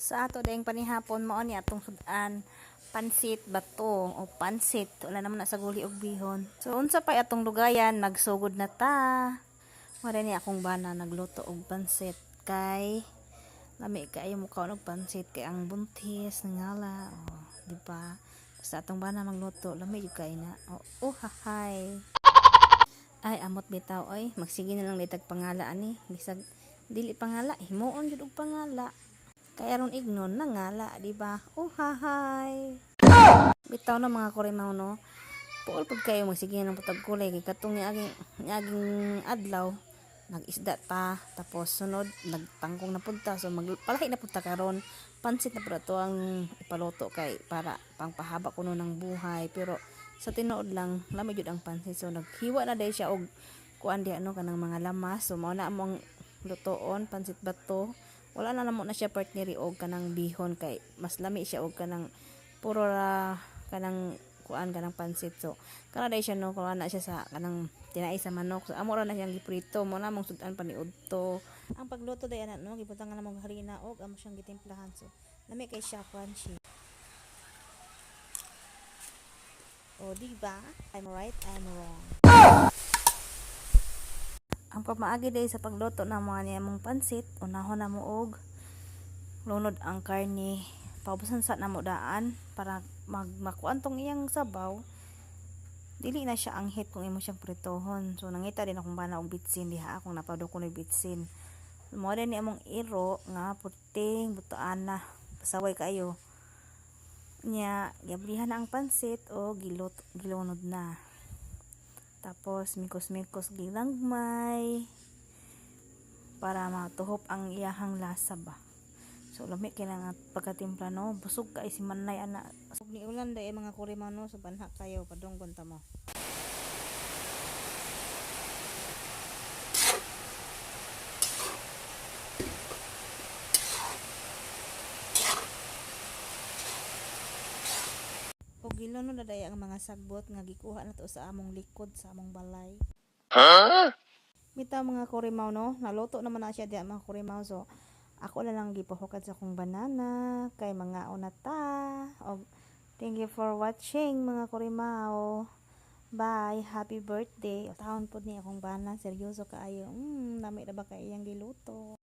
Sa ato dayang panihapon mao ni atong sudan pansit bato o pansit wala naman na sa guli og bihon. So unsa pa atong lugayan nagsugod na ta. Mara ni akong bana nagluto og pansit kay lami kaayo mo kaon og pansit kay ang buntis ngala di ba? Sa atong bana magluto lami jud kay na. Hahay. Ay amot bitaw oy magsige na lang ditag pangala ani bisag dili pangala himuon jud og pangala. Kaya ron ignon na ngala, di ba? Hahay. Bitaw na mga kurimaw no. Puol pud kayo magsige ng putag kulay kay katong niaging adlaw nag-isda ta tapos sunod nagtangkong na punta so magpalahi na punta karon pansit na pud ato ang ipaluto kay para pangpahaba kuno ng buhay pero sa tinuod lang lami jud ang pansit so naghiwa na day siya og kuan di ano kanang mga lamas so mao na among lutoon pansit bato wala na namo na siya partneri og kanang bihon kay mas lami siya og kanang puro ra kanang kuan kanang pansit so kana day siya no kuan na siya sa kanang tinai sa manok so amo ra na siyang giprito mo na mong sudan paniudto ang pagluto day ana no gibutang na mong harina og amo siyang gitimplahan so lami kay siya crunchy di ba I'm right I'm wrong. Ang pamaagi day sa pagluto na mga niya mong pansit, unahon na mo og lunod ang karne. Paubusan sa namo daan para makuan tong iyang sabaw. Dili na siya anghit kung imo siyang pritohon. So nangita din akong bana og bitsin diha akong napado ko ng bitsin. Mo din ni among iro nga puting butaan na pasaway kayo. Nya gablihan na ang pansit o gilunod na. Tapos mikos-mikos gilangmay para matuhop ang iyahang lasa ba. So lami kailangan pagkatimpla no busog kay si manay ana. Busog ni ulan day mga kurimaw no so banha kayo padunggon ta mo. Pag gilunod na day ang mga sagbot nga gikuha na to sa among likod sa among balay. Bitaw mga kurimaw no, naluto naman na siya diya mga kurimaw so ako na lang gipahukad sa akong banana kay mga unata. Thank you for watching mga kurimaw. Bye, happy birthday. Taon pod ni akong bana seryoso kaayo. Dami ra ba kay iyang giluto.